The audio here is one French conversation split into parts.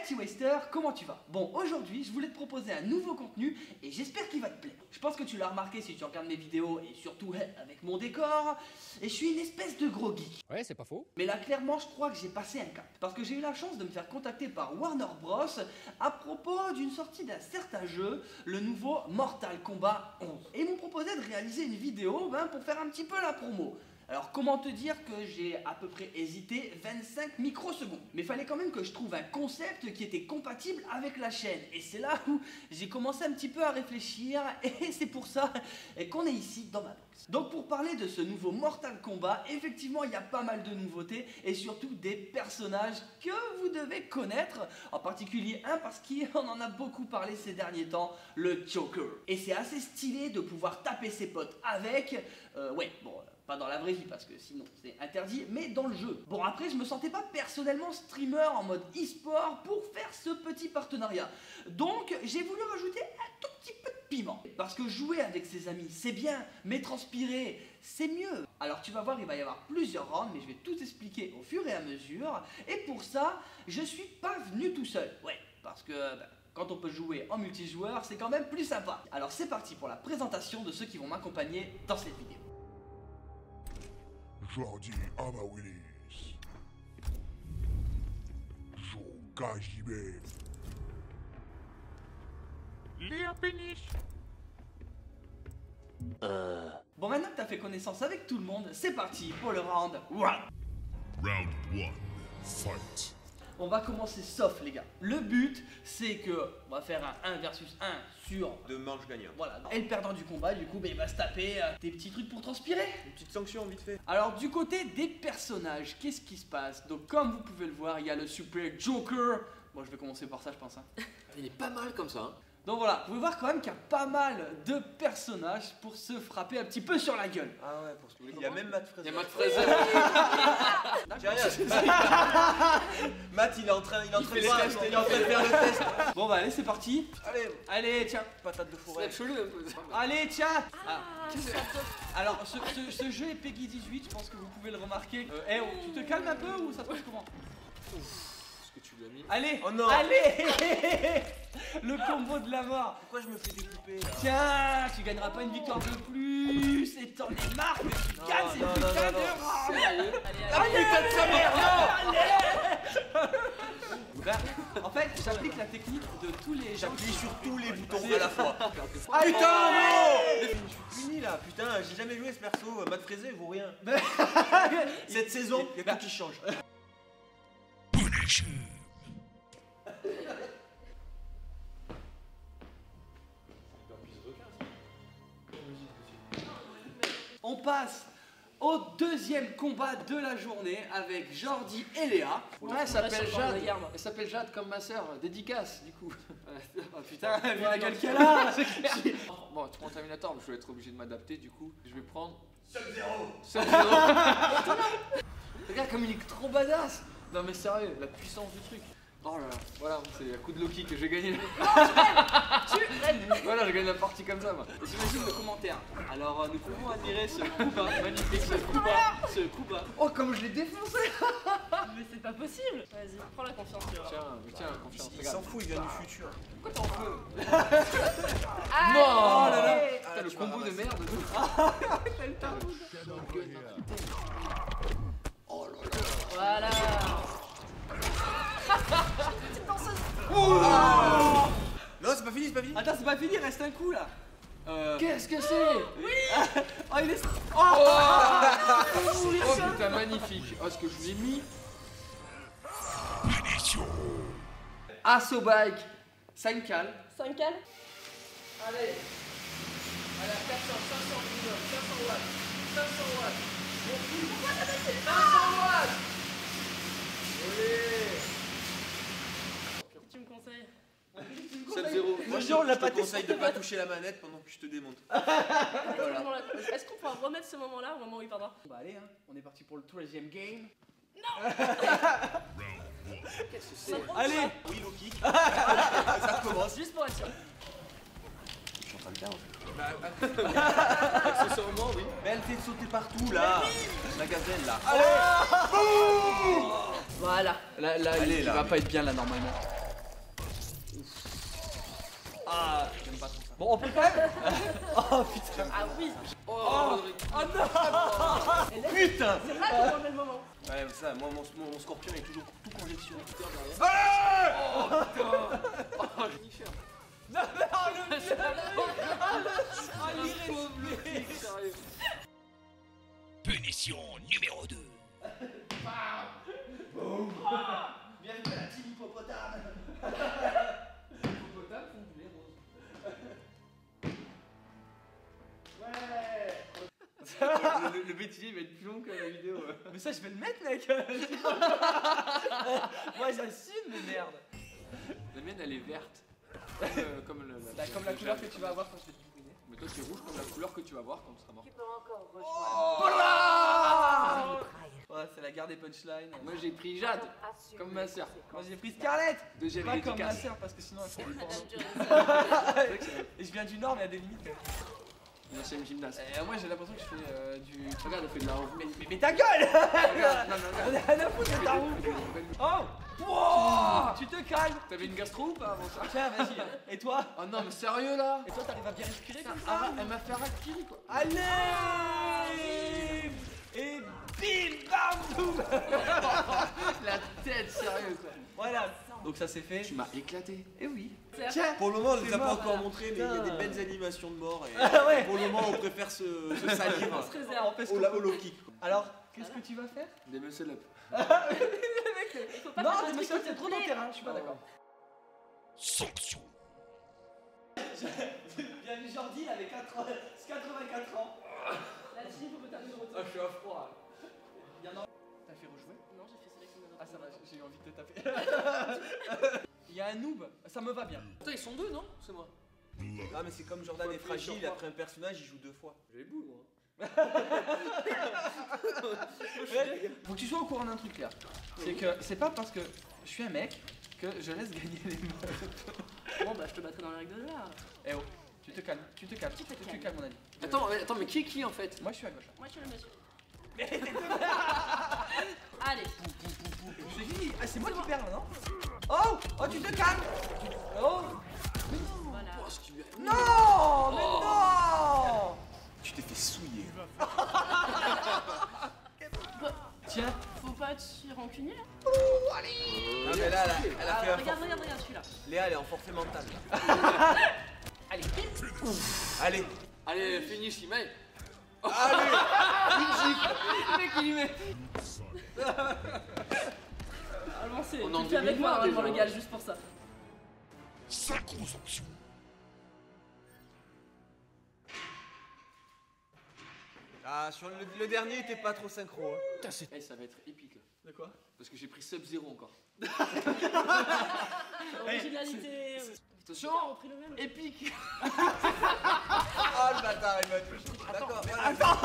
T-Waster, comment tu vas? Bon, aujourd'hui, je voulais te proposer un nouveau contenu et j'espère qu'il va te plaire. Je pense que tu l'as remarqué si tu regardes mes vidéos et surtout avec mon décor. Et je suis une espèce de gros geek. Ouais, c'est pas faux. Mais là, clairement, je crois que j'ai passé un cap. Parce que j'ai eu la chance de me faire contacter par Warner Bros. À propos d'une sortie d'un certain jeu, le nouveau Mortal Kombat 11. Et ils m'ont proposé de réaliser une vidéo pour faire un petit peu la promo. Alors comment te dire que j'ai à peu près hésité 25 microsecondes. Mais il fallait quand même que je trouve un concept qui était compatible avec la chaîne. Et c'est là où j'ai commencé un petit peu à réfléchir. Et c'est pour ça qu'on est ici dans ma box. Donc pour parler de ce nouveau Mortal Kombat, effectivement il y a pas mal de nouveautés. Et surtout des personnages que vous devez connaître. En particulier un parce qu'on en a beaucoup parlé ces derniers temps, le Joker. Et c'est assez stylé de pouvoir taper ses potes avec. Pas dans la vraie vie parce que sinon c'est interdit, mais dans le jeu. Bon, après je me sentais pas personnellement streamer en mode e-sport pour faire ce petit partenariat. Donc j'ai voulu rajouter un tout petit peu de piment. Parce que jouer avec ses amis c'est bien, mais transpirer c'est mieux. Alors tu vas voir, il va y avoir plusieurs rounds, mais je vais tout expliquer au fur et à mesure. Et pour ça, je suis pas venu tout seul. Ouais, parce que... quand on peut jouer en multijoueur, c'est quand même plus sympa. Alors c'est parti pour la présentation de ceux qui vont m'accompagner dans cette vidéo. Jordi Willis, Joe Gajibé, Léa Péniche. Bon, maintenant que t'as fait connaissance avec tout le monde, c'est parti pour le round 1. Round 1, fight. On va commencer soft les gars. Le but c'est que on va faire un 1 versus 1 sur 2 manches gagnantes. voilà. Et le perdant du combat du coup il va se taper des petits trucs pour transpirer. Une petite sanction vite fait. Alors du côté des personnages, qu'est-ce qui se passe? Donc comme vous pouvez le voir, il y a le super Joker. Bon, je vais commencer par ça je pense. Il est pas mal comme ça. Hein. Donc voilà, vous pouvez voir quand même qu'il y a pas mal de personnages pour se frapper un petit peu sur la gueule. Ah ouais, pour ce Il y a même Matt Fraser. Il y a Matt Fraser. Matt, il est en train de fait les tests, il est en train de faire le test. Bon bah allez, c'est parti. Allez, tiens. Patate de forêt. C'est chelou un peu. Allez, tiens. Alors, ce jeu est Peggy 18, je pense que vous pouvez le remarquer. Tu te calmes un peu ou ça se passe comment? Ce que tu lui as mis. Allez, oh non. Allez. Le combo de la mort. Pourquoi je me fais découper là? Tiens, tu gagneras pas une victoire de plus. Et t'en es marre, mais tu gagnes cette putain de round. Sérieux? Allez, en fait, j'applique la technique de tous les gens. J'appuie sur tous les boutons à la fois. Ah, Putain, non. Je suis fini là, putain, j'ai jamais joué ce perso. Matt Fraser, il vaut rien. Cette saison, il y a tout qui change. On passe au deuxième combat de la journée avec Jordi et Léa. Ouais, elle s'appelle Jade. Elle s'appelle Jade comme ma sœur. Dédicace du coup. Oh putain, vu la gueule qu'elle a. Bon, tu prends Terminator, mais je vais être obligé de m'adapter du coup. Je vais prendre. Sub-Zero. Regarde comme il est trop badass. Non mais sérieux, la puissance du truc. Oh là là, voilà, c'est à coup de Loki que j'ai gagné. Voilà, j'ai gagné la partie comme ça moi. J'imagine le commentaire. Alors nous pouvons admirer ce Kuba, magnifique ce Kuba. Oh comme je l'ai défoncé. Mais c'est pas possible. Vas-y, prends la confiance. Tu vois. Tiens, confiance. Il s'en fout, il vient du futur. Pourquoi t'en veux? Non. Oh là là. Putain, le combo de merde. Oh là là. Voilà. Non, c'est pas fini, c'est pas fini. Attends, c'est pas fini, reste un coup là. Qu'est-ce que c'est? Oh il est. Oh putain, magnifique. Oh, ce que je lui ai mis. Asso Bike, 5 cales. 5 cales. Allez. Allez, 400, 500 minimum, 500 watts. 500 watts. 500 watts. Allez. Tu me conseilles? 7-0. Moi, je te conseille de pas toucher la manette pendant que je te démonte. Est-ce qu'on pourra remettre ce moment-là au moment où il perdra? Bah allez, hein. On est parti pour le 3e game. Qu'est-ce que c'est? Allez. Oui, low kick. Ça recommence. Juste pour être sûr. Je suis en train de perdre. Accessoirement, oui. Mais elle fait sauter partout là. La gazelle là. Allez. Voilà. Là, Allez, il là, va mais- pas être bien là normalement. Ah, j'aime pas trop ça. Bon, on peut quand même. Oh putain. Ah oui. Oh, Rodrigue. Oh non. Putain. C'est là qu'on remet le moment. Ouais, mais ça, moi, mon scorpion est toujours tout congestionné. Oh, Jennifer. Non, mais oh, le vieux. Sérieux. Punition numéro 2. Bienvenue à la team hippopotame. Hippopotame font du lait rose. Ouais. Le bêtisier il va être plus long que la vidéo. Mais ça, je vais le mettre, mec. Moi, j'assume, mais merde. La mienne elle est verte. Comme Comme la couleur que tu vas avoir quand je vais te bourriner. Mais toi c'est rouge comme la couleur que tu vas voir quand tu seras mort. Tu peux encore Oh rejoindre. là. Ouais, c'est la guerre des punchlines. Moi j'ai pris Jade, comme ma sœur. Moi, j'ai pris Scarlett. Deuxième Pas comme ma efficace. sœur, parce que sinon elle fait du porno. Madame Jones. Et je viens du Nord, mais il y a des limites. Une ancienne gymnaste. Et moi, j'ai l'impression que je fais du. Regarde, elle fait de la roue. Mais ta gueule. Regarde, non, On a rien à foutre de ta roue. Oh. Wow. Tu te calmes. T'avais une gastro ou pas avant ça? Tiens, vas-y. Et toi? Oh non, mais sérieux là? Et toi, t'arrives à bien respirer comme Ah, ça? elle m'a fait raquiller quoi. Allez. Et bim bam boum. La tête, sérieux quoi. Voilà. Donc ça c'est fait. Tu m'as éclaté. Et oui. Tiens. Pour le moment, on ne C'est nous a pas mort, encore voilà. montré, mais il y a des belles animations de mort. Et Ah ouais. pour le moment, on préfère se salir On se réserve. On fait ce au qu'on peut. low kick. Alors, qu'est-ce que tu vas faire? Des muscle up. Il faut pas Non, faire un mais truc monsieur, qui te c'est trop dans le plaît. terrain, je suis pas d'accord. Sanction. Bienvenue Jordi, il avait 84 ans. La team hippopotame numéro 2. Ah, je suis à froid. T'as fait rejouer? Non, j'ai fait sélection de Ah ça va, j'ai eu envie de te taper. Il y a un noob, ça me va bien. Putain, ils sont deux, non? C'est moi. Ah, mais c'est comme Jordan est fragile, après un personnage, il joue 2 fois. J'ai les boules, moi. Faut que tu sois au courant d'un truc là. C'est que c'est pas parce que je suis un mec que je laisse gagner les meufs. Bon, bah, je te battrai dans les règles de l'art. Eh oh, tu te calmes, tu te calmes, tu te calmes mon ami. Attends, mais qui est qui en fait? Moi je suis à gauche. Moi, je suis le monsieur. Allez. C'est fini, ah, c'est moi qui perds là, non? Oh, oh tu te calmes. Oh, Voilà. Oh, ce qui lui a- non, mais non. Tu t'es fait souiller. Tiens, Faut pas être rancunier là. Ah, mais là, elle a fait un Regarde, forfait. regarde celui-là. Léa, elle est en forfait mental. Allez. Allez. Allez, finish, il met. Allez. Le mec, il y met. Avancez. On est Tu en le fais avec 2020 moi devant déjà. le gars, juste pour ça. Sacro-sanction. Ah, sur le dernier, t'es pas trop synchro. Hein. Eh, ça va être épique là. de quoi? Parce que j'ai pris Sub-Zero encore. Originalité. Attention, On a pris le même. épique. Oh, le bâtard, il m'a touché. D'accord. Attends.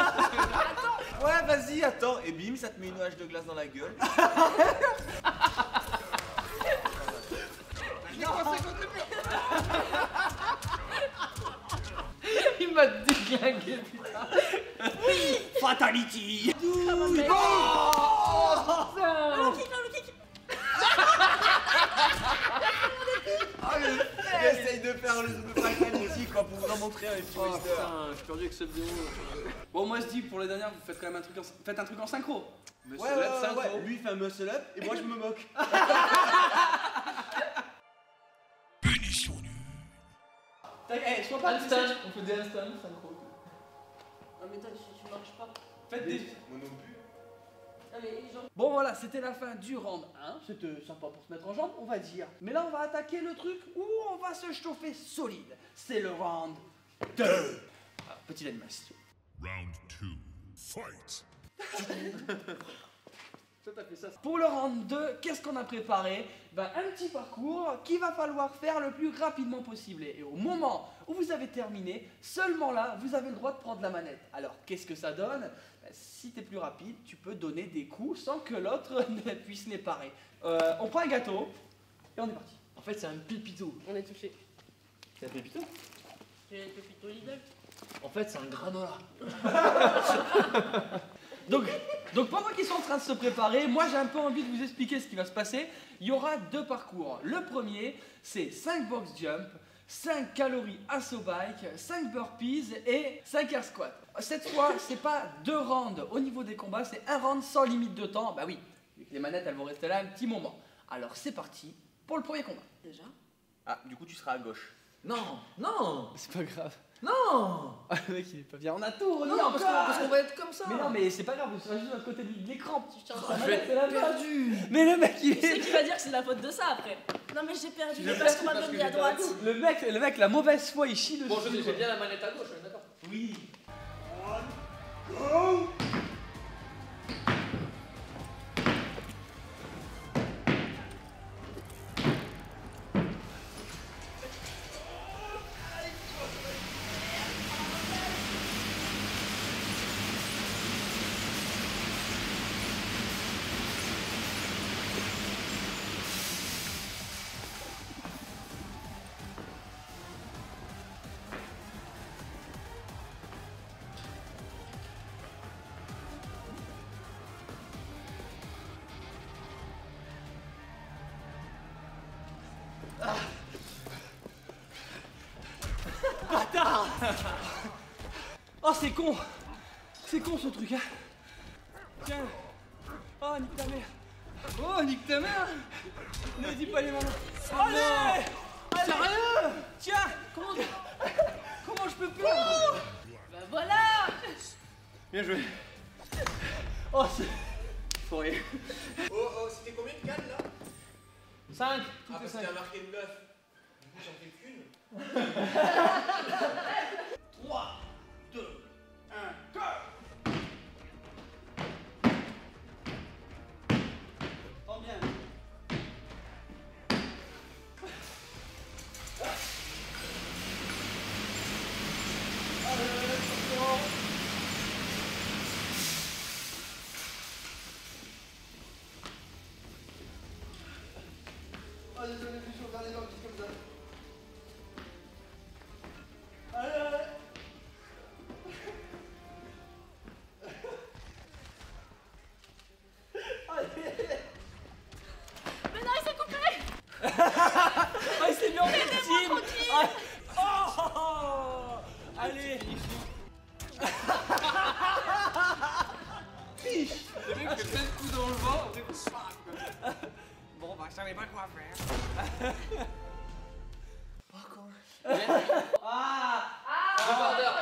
Ouais, vas-y, attends. Et bim, ça te met une hache de glace dans la gueule. Il m'a déglingué, putain. Fatality. Le kick, le kick. Il essaye de faire le fatality, quoi, pour vous en montrer un petit Oh Twister. putain, je suis perdu avec Sub-Zero. Bon, moi je dis pour les dernières, vous faites quand même un truc en synchro. Mais Ouais, Celeb, ouais, synchro. ouais. Lui, il fait un muscle up, et moi, je me moque. Punition nulle. Eh, sois pas Handstand. triste, on fait des handstands synchro. Non, mais toi, tu marches pas. Faites des. Moi non plus. Non, mais genre. Bon voilà, c'était la fin du round 1, c'était sympa pour se mettre en jambe, on va dire. Mais là on va attaquer le truc où on va se chauffer solide. C'est le round 2. Ah, petite animation. Round 2. Fight. Toi, t'as fait ça. Pour le round 2, qu'est-ce qu'on a préparé? Ben, un petit parcours qu'il va falloir faire le plus rapidement possible. Et au moment où vous avez terminé, seulement là, vous avez le droit de prendre la manette. Alors, qu'est-ce que ça donne? Ben, si tu es plus rapide, tu peux donner des coups sans que l'autre ne puisse les parer. On prend un gâteau et on est parti. En fait, c'est un pépito. On est touché. C'est un pépito? J'ai le pépito Lidl. En fait, c'est un granola. Donc pendant qu'ils sont en train de se préparer, moi j'ai un peu envie de vous expliquer ce qui va se passer. Il y aura 2 parcours. Le premier, c'est 5 box jump 5 calories assaut bike, 5 burpees et 5 air squats. Cette fois, c'est pas 2 rounds au niveau des combats, c'est un round sans limite de temps. Bah oui, vu que les manettes elles vont rester là un petit moment. Alors c'est parti pour le premier combat. Déjà. Ah, du coup, tu seras à gauche. Non, non, C'est pas grave. non. Ah, le mec il est pas bien. On a tout remis Non, encore. parce qu'on va être comme ça. Mais non, mais c'est pas grave, tu seras juste de l'autre côté de l'écran. Tu tiens Ah, ça. je vais être perdu. Mais le mec il Tu sais est. qui va dire que c'est la faute de ça après. Non mais j'ai perdu Tu l'as parce perdu qu'on m'a parce donné que à j'étais droite. avec Le mec, la mauvaise foi il chie dessus. Bon, j'ai bien la manette à gauche, d'accord. Oui. Bâtard. Oh c'est con. C'est con ce truc hein. Tiens. Oh nique ta mère. Oh nique ta mère. Ne dis pas les moments. Allez. Sérieux. Tiens. Comment je peux perdre? Bah voilà. Bien joué. Oh c'est... Fourré. Oh, c'était combien de cannes là? 5. Ah, parce qu'il y a marqué 9. Du coup, j'en fais qu'une. 3, 2, 1, go. Tends bien. Ah, désolé, je suis regardé dans le petit comme ça. Allez. Mais non, il s'est coupé. Ah, c'est bien ultime. Oh. Allez. Le mec fait plein de coups dans le vent, du coup, Bon, bah, je savais pas quoi faire.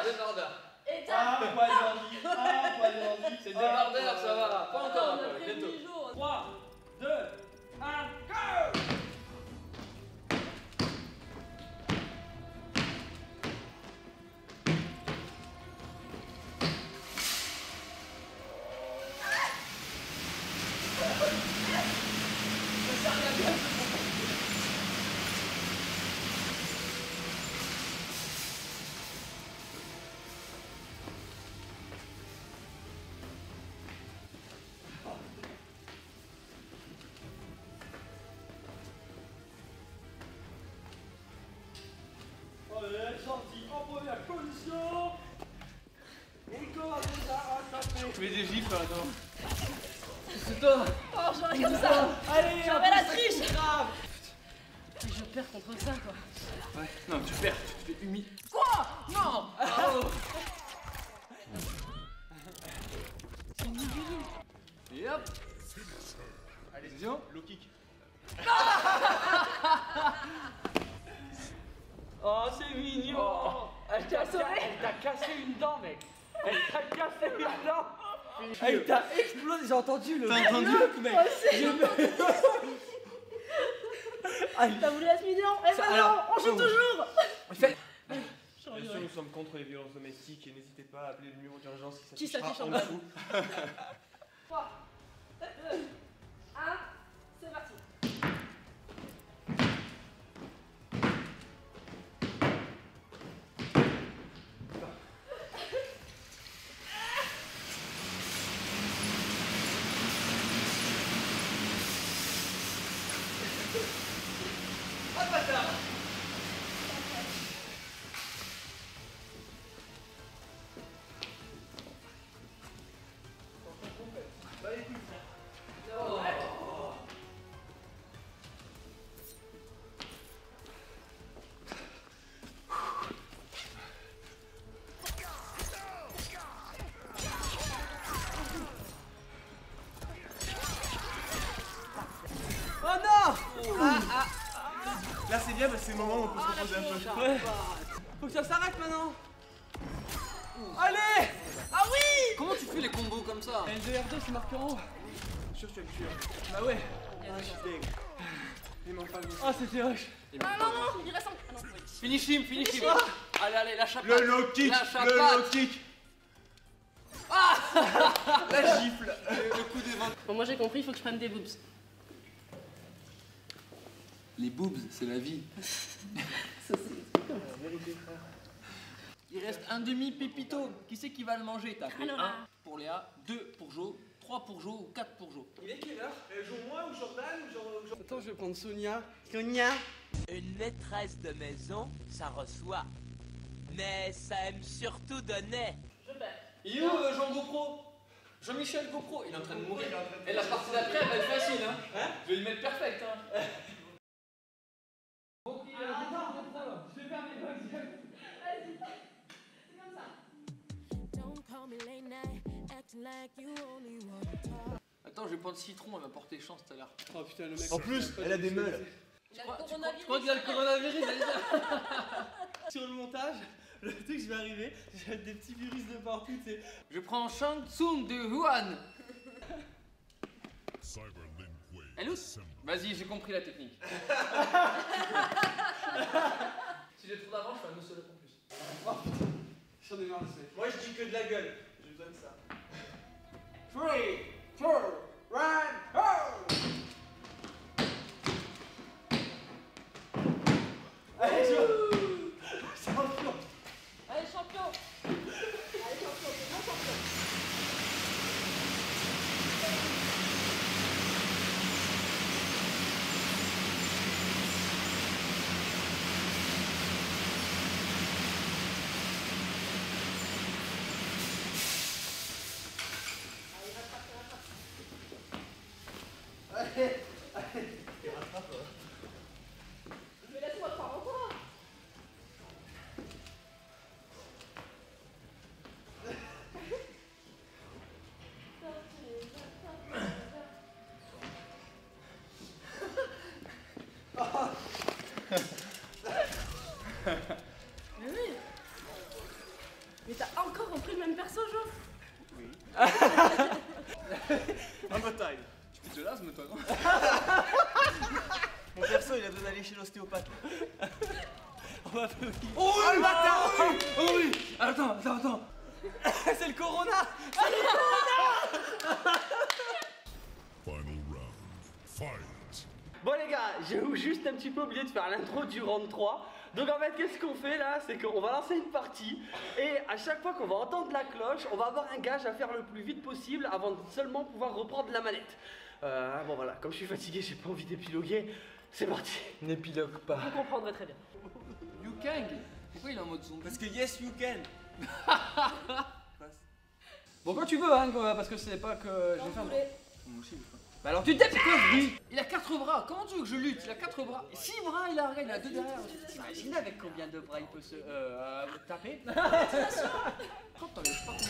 Débardeur. Et t'as. Pas d'envie. Pas d'envie. C'est débardeur, ça va. Pas Attends, encore, on a pris bientôt. 10 jours. 3, 2, 1, go. Allez, sorti en première position. Et comment ça a tapé? Je mets des gifles, attends. C'est toi. Oh, je regarde comme ça. Allez, J'en vais la triche. grave. Je perds contre ça quoi. Ouais, non, tu perds, tu te fais humilier. Quoi? Non. Et hop. Allez, Attention. low kick. Oh, c'est mignon. Oh. Elle t'a cassé une dent, mec. Elle t'a cassé une dent. Elle t'a explosé. J'ai entendu le. T'as entendu, mec? T'as voulu être mignon? Eh ben non, alors, on joue toujours. Fais. Bien sûr, nous sommes contre les violences domestiques et n'hésitez pas à appeler le numéro d'urgence Qui s'affichera s'affiche en en bas. dessous. 3, 2, 1, c'est parti. c'est bien parce que c'est le moment où on peut se reposer un peu. Ouais. Faut que ça s'arrête maintenant. Allez. Ah oui. Comment tu fais les combos comme ça? L2, R2, c'est marqué en haut. Je suis sûr que tu vas me tuer. Bah ouais. Ah, je suis deg. Il manque pas le Ah, c'était rush. Ah non, non, il reste un. Ah non, oui. Finish him, finish him. Allez, allez, lâche la Le patte. low kick, Lâche la le patte. low kick. Ah. La gifle. Le coup des vents. Bon, moi j'ai compris, il faut que je prenne des boobs. Les boobs, c'est la vie. Il reste un demi pépito. Qui c'est qui va le manger? T'as fait Alors 1 là. pour Léa, 2 pour Jo, 3 pour Jo ou 4 pour Jo. Il est quelle heure? Elle joue moi ou Jordan ou genre. Attends, je vais prendre Sonia. Sonia. Une maîtresse de maison, ça reçoit. Mais ça aime surtout donner. Je perds. Il est où Jean GoPro? Jean-Michel GoPro, il est en train de mourir. Et la partie d'après, elle va être facile, hein. Je vais lui mettre perfect, hein. Attends, je vais prendre citron, elle va porter chance tout à l'heure. Oh putain, le mec. En plus, elle a des meules. Il a le coronavirus. Tu crois qu'il a le coronavirus? Elle est là. Sur le montage, le truc, je vais arriver, j'ai des petits virus de partout, tu sais. Je prends Shang Tsung de Wuhan. Cyberlink Elle est où? Assemble. Vas-y, j'ai compris la technique. Si j'ai trop d'avance, je fais un muscle en plus. J'en ai marre de ce mec. Moi, je dis que de la gueule. J'ai besoin de ça. 3, 2, 1, go! Allez, champion. Allez, champion. Allez, champion, c'est bon, champion. Mais laisse-moi croire en toi. Mais oui. Mais t'as encore repris le même perso, Jo? Un bataille. Tu fais de l'asthme, toi, non? Mon perso, il a besoin d'aller chez l'ostéopathe. On va faire qui? Oh, le bâtard! Oh oui! Attends. C'est le corona. Final round. Fight. Bon les gars, j'ai juste un petit peu oublié de faire l'intro du round 3. Donc en fait, qu'est-ce qu'on fait là? C'est qu'on va lancer une partie et à chaque fois qu'on va entendre la cloche, on va avoir un gage à faire le plus vite possible avant de seulement pouvoir reprendre la manette. Bon voilà, comme je suis fatigué, j'ai pas envie d'épiloguer. C'est parti. N'épilogue pas. Vous comprendrez très bien. Liu Kang? Pourquoi il est en mode zombie? Parce que yes, you can. Bon quand tu veux hein, parce que c'est pas que Quand j'ai vous faim. voulez. Moi aussi, des fois. Bah alors tu te dépêches, oui. Il a 4 bras, comment tu veux que je lutte? Il a 4 bras. 6 bras, il a 2 derrière. T'imagines avec combien de bras il peut se taper? Quand t'enlèves pas ton...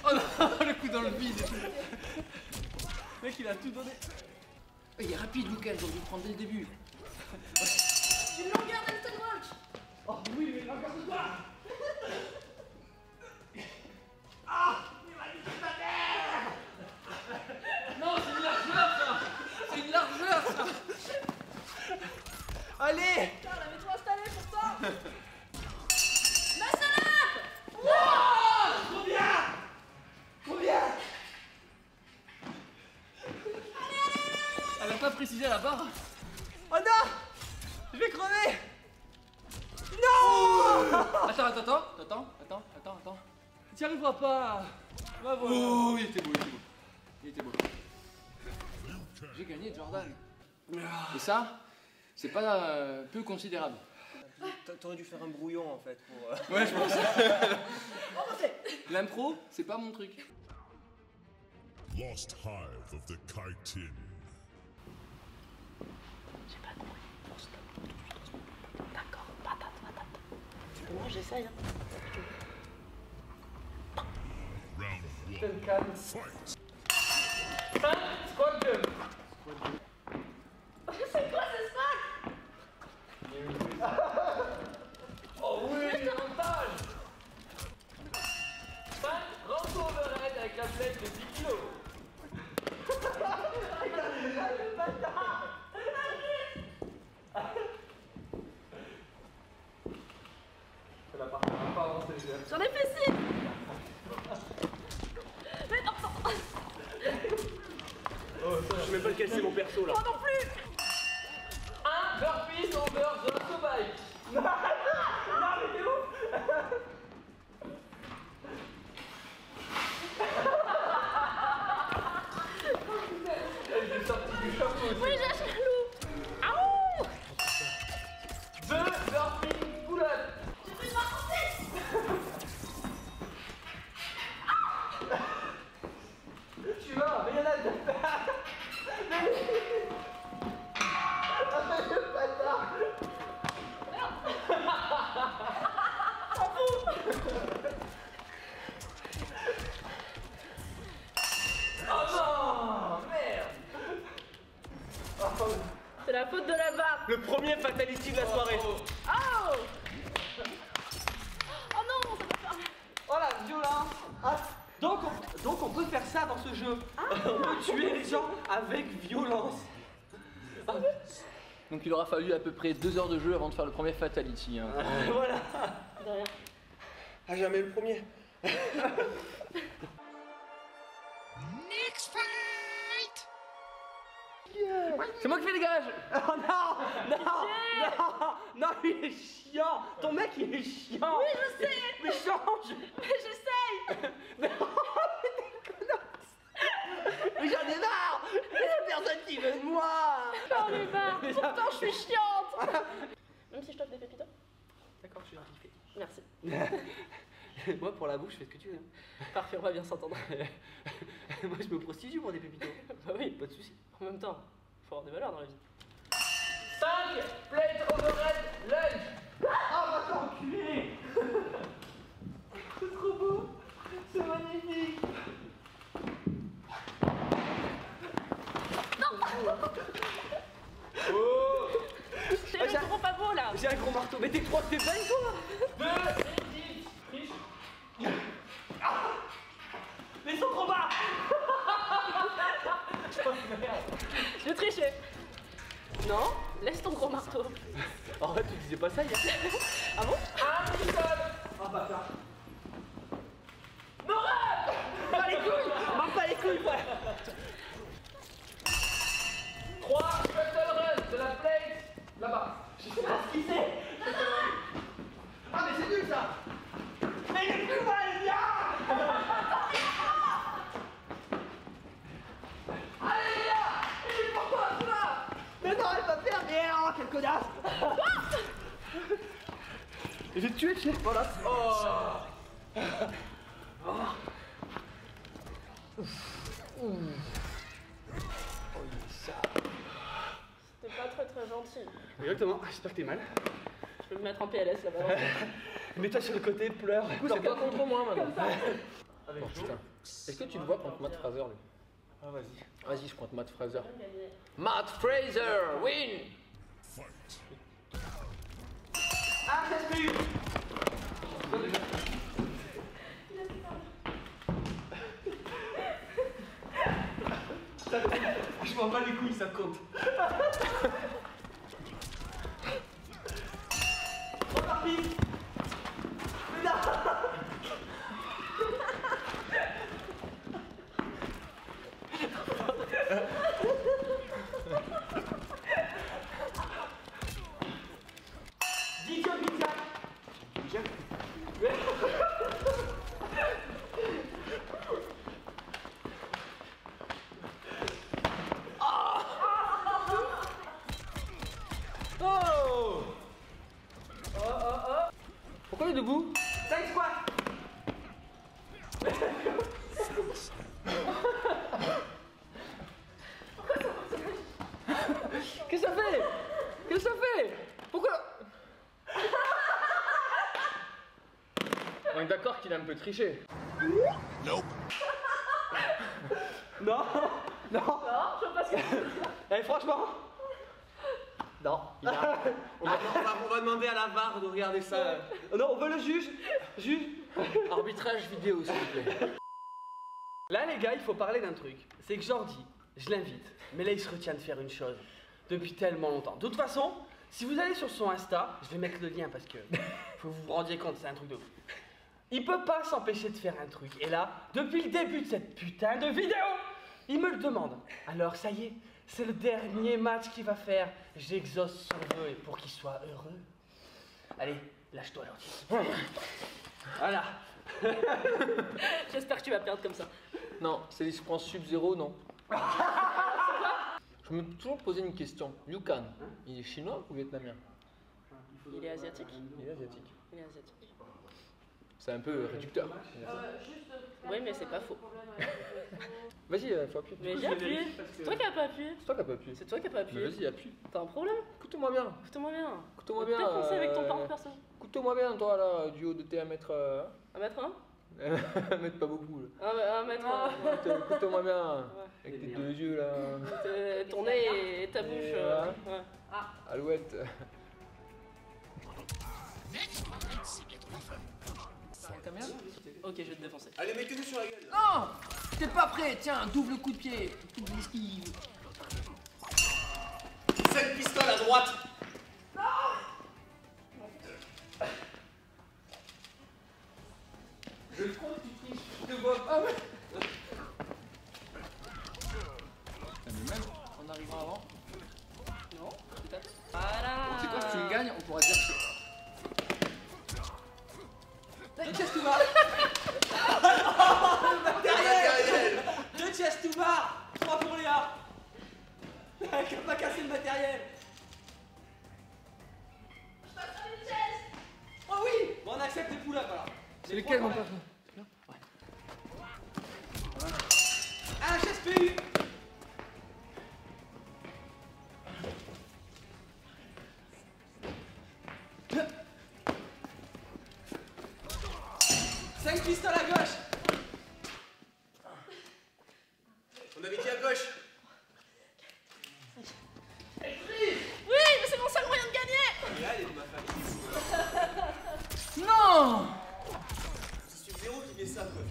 Oh non, le coup dans le vide et tout. Le mec il a tout donné. Oh, il est rapide, Liu Kang, j'aurais dû le prendre dès le début. Une longueur d'Elton Walsh. Oh oui, mais regarde-toi. Non, c'est une largeur, ça. C'est une largeur, ça. Allez. Putain, la mets-toi installé pour ça. Muscle up. Combien? Elle a pas précisé à la barre. Oh non. Je vais crever. Non. Attends. Tu n'y arriveras pas. Va voilà. Oh, il était beau. J'ai gagné, Jordan. Et ça, c'est pas peu considérable. T'aurais dû faire un brouillon en fait pour. Ouais, je pense. L'impro, c'est pas mon truc. Lost Hive of the Chitin. Moi j'essaye. Hein. Captain Can. Fight! 5, squat jump. C'est quoi ce spot? Oh oui, l'avantage. 5, grand overhead avec la flèche de 10 kg. J'en ai fait 6. Mais non, non. Je sais même pas lequel c'est mon perso là. Moi non plus. 1 burpees over the autobike. Non mais t'es ouf. Elle est sortie du chapeau. Oui, j'ai acheté le loup. Aouh. 2 burpees pull-up. J'ai pris ma santé. Tu vas, mais il y en a deux. Oh non, merde. C'est la faute de la barre. Le premier fatality de la soirée. Oh. Oh non, ça va faire mal. Oh la violence. Ah, donc on peut faire ça dans ce jeu. On peut tuer les gens avec violence. Donc il aura fallu à peu près 2 heures de jeu avant de faire le premier fatality. Hein. Voilà. De rien. Ah jamais le premier. C'est moi qui fais les gages. Oh non, il est chiant. Ton mec il est chiant. Oui, je sais. Mais change. Mais j'essaye. Mais t'es connasse. Mais j'en ai marre. Il y a personne qui veut de moi. J'en ai marre. Pourtant, je suis chiante. Même si je t'offre des pépitos. D'accord, je suis gentil. Merci. Moi pour la bouche, je fais ce que tu veux. Parfait, on va bien s'entendre. Moi je me prostitue pour des pépitos. Bah oui, Pas de soucis. en même temps, faut avoir des valeurs dans la vie. 5, plate overhead lunge. Ah va t'enculer. C'est trop beau. C'est magnifique. C'est le gros pas beau là. J'ai un gros marteau. Mais t'es crois que t'es dingue toi. 2, et 10, triche. Mais ils sont trop bas. Je trichais. Non, laisse ton gros marteau. En fait tu disais pas ça hier. Ah bon? Un pistol. Ah bâtard. Pas les couilles. M'en pas les couilles frère. 3, shuttle run de la plate là-bas. Je sais pas ce qu'il c'est. Ah mais c'est nul ça. Mais il est plus mal, viens. Allez là. Il est pour toi, là. Mais non, elle va faire. Mais oh, quelle connasse. J'ai tué le chien. Voilà. C'était pas très gentil. Exactement, j'espère que t'es mal. Je peux me mettre en PLS là-bas. Mets-toi sur le côté, pleure. C'est pas contre moi maintenant. Avec Oh putain. Est-ce que tu le vois contre Matt Fraser lui? Ah vas-y. Vas-y, je compte Matt Fraser. Matt Fraser, win! Fight! Ah, ça se fait. Je m'en bats les couilles, ça compte. Reparti. Mais non. Oh. Pourquoi il est debout? 5 squats. Qu'est-ce que ça fait? Qu'est-ce que ça fait? Pourquoi? On est d'accord qu'il a un peu triché. Nope. Non. Non. Non, je vois pas ce que Eh, franchement. Non, il a... On va demander à la VAR de regarder ça. Non, on veut le juge. Juge. Arbitrage vidéo, s'il vous plaît. Là, les gars, il faut parler d'un truc. C'est que Jordi, je l'invite, mais là, il se retient de faire une chose depuis tellement longtemps. De toute façon, si vous allez sur son Insta, je vais mettre le lien parce que faut que vous vous rendiez compte, c'est un truc de fou. Il peut pas s'empêcher de faire un truc. Et là, depuis le début de cette putain de vidéo, il me le demande. Alors, ça y est, c'est le dernier match qu'il va faire. J'exauce son vœu pour qu'il soit heureux. Allez, lâche-toi, Jordi. Voilà. J'espère que tu vas perdre comme ça. Non, c'est je prends Sub-Zero, non. Je me suis toujours posé une question. Liu Kang, il est chinois ou vietnamien? Il est asiatique. Il est asiatique. Il est asiatique. C'est un peu réducteur. Oui, mais c'est pas faux. Vas-y, faut appuyer. Mais j'ai appuyé. C'est toi qui as pas appuyé. C'est toi qui as pas appuyé. C'est toi qui as pas appuyé. Vas-y, appuie. T'as un problème? Écoute-moi bien. Écoute-moi bien. Écoute-moi bien. Défoncé avec ton parent perso. Écoute-moi bien, toi, là, du haut de tes 1 mètre. 1 mètre 1? 1 mètre pas beaucoup, là. 1 mètre 1. Écoute-moi bien. Avec tes 2 yeux, là. Ton nez et ta bouche. Ouais. Alouette. Ok, je vais te défoncer. Allez, mettez-nous sur la gueule. Non! T'es pas prêt, tiens, double coup de pied. Double esquive. 5 pistoles à droite. Je crois que tu triches, je te vois pas. Mais même en arrivant avant. Non, peut-être. Voilà. C'est quoi, si tu me gagnes, on pourra dire que. Deux chest to bar. Deux chest to bar. 3 pour Léa. Elle a pas cassé le matériel. Oh oui. Bon, on accepte les pull-ups alors. C'est lesquels, mon pote? Un HSPU. Cinq pistoles à gauche. On avait dit à gauche. Oui, mais c'est mon seul moyen de gagner. Et là, elle est de ma famille. Non! C'est Sub-Zero qui fait ça, quoi.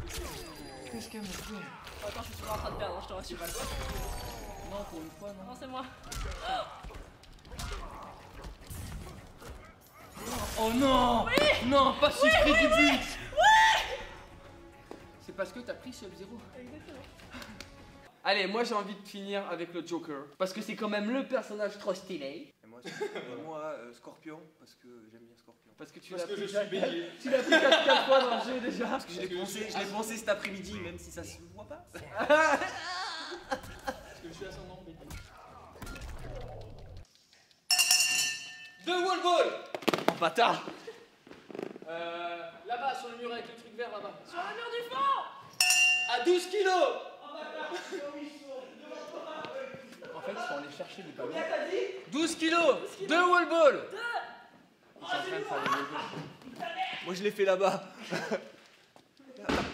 Qu'est-ce qu'elle me fait? Attends, je suis toujours en train de perdre, je te rassure. Non, pour une fois, non. Non, c'est moi. Oh non! Oui! Non, pas si près du but! Oui! C'est parce que t'as pris Sub-Zero. Exactement. Allez, moi j'ai envie de finir avec le Joker. Parce que c'est quand même le personnage trop stylé. Et moi, Scorpion, parce que j'aime bien Scorpion. Parce que tu Parce l'as que pris, je suis bélier. tu l'as pris 4 fois dans le jeu déjà. Parce que je l'ai pensé cet après-midi, même si ça se voit pas. Parce que je suis ascendant bélier. Deux wall ball! Oh bâtard. Là-bas, sur le mur avec le truc vert là-bas. Sur le mur du fond! À 12 kilos! En fait, il faut aller chercher des ballons. 12 kilos! Deux wall ball! Ils sont en train de faire des wall balls. Moi, je l'ai fait là-bas.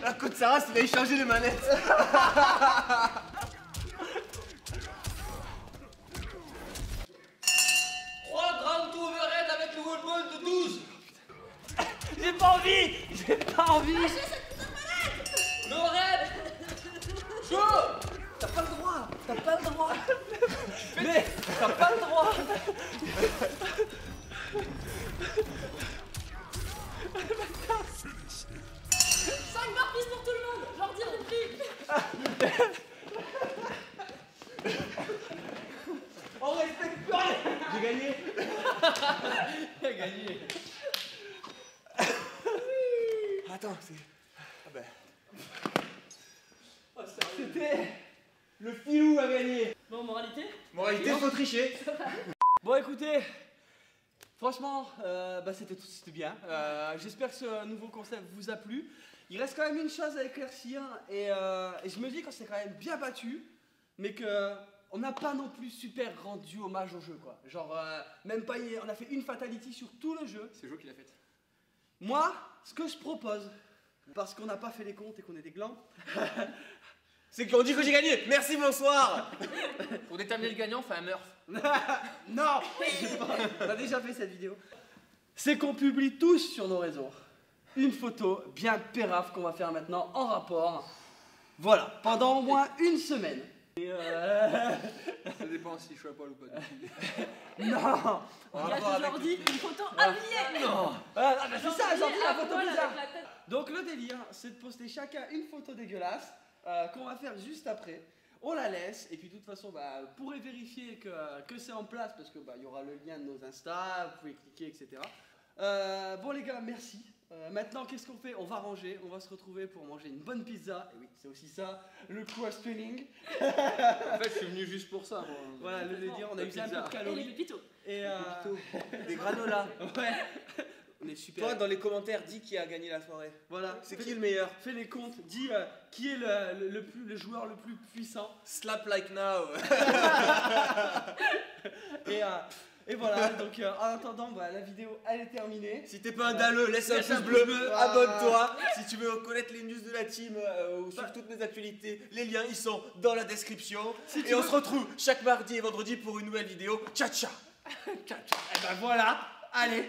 La côte Sarah, c'est d'aller changer les manettes. 3 ground to overhead avec le wall ball de 12! J'ai pas envie. J'ai pas envie. No red! Chaud! T'as pas le droit. T'as pas le droit. Mais t'as pas le droit. 5 barres pour tout le monde! Jordi repris! On respecte plus rien. J'ai gagné. Il a gagné! Attends, c'est. Ah ben. C'était le filou à gagner. Bon, moralité? Moralité, faut tricher. Bon écoutez, franchement, c'était bien. J'espère que ce nouveau concept vous a plu. Il reste quand même une chose à éclaircir et je me dis qu'on s'est quand même bien battu, mais que on n'a pas non plus super rendu hommage au jeu quoi. Genre même pas, on a fait une fatality sur tout le jeu. C'est Jo qui l'a fait. Moi, ce que je propose, parce qu'on n'a pas fait les comptes et qu'on est des glands, C'est qu'on dit que j'ai gagné. Merci, bonsoir. Pour déterminer le gagnant, on fait un Murph. Non, on a déjà fait cette vidéo. C'est qu'on publie tous sur nos réseaux une photo bien pérave qu'on va faire maintenant en rapport. Voilà, pendant au moins une semaine. Et Ça dépend si je suis à poil ou pas. non. Regarde aujourd'hui, une photo habillée. Non. Ah bah c'est ça, Jordi, la photo Voilà, bizarre. avec la tête. Donc le délire, c'est de poster chacun une photo dégueulasse qu'on va faire juste après. On la laisse et puis de toute façon, bah, vous pourrez vérifier que c'est en place parce que bah, y aura le lien de nos Insta, vous pouvez cliquer, etc. Bon les gars, merci. Maintenant, qu'est-ce qu'on fait? On va ranger, on va se retrouver pour manger une bonne pizza. Et oui, c'est aussi ça, le cool spinning. En fait, je suis venu juste pour ça. Moi. Voilà, le délire, on a usé un peu de Et les calories. pépitos. Et Des granolas. ouais, on est super. Toi, dans les commentaires, dis qui a gagné la soirée. Voilà, C'est qui le meilleur? fais les comptes, dis qui est le joueur le plus puissant. Slap like now. Et voilà, donc en attendant, bah, la vidéo elle est terminée. Si t'es pas un dalleux, laisse un pouce bleu, abonne-toi. Si tu veux connaître les news de la team ou suivre toutes mes actualités, les liens ils sont dans la description. Et on se retrouve chaque mardi et vendredi pour une nouvelle vidéo. Ciao ciao. Et ben voilà, allez,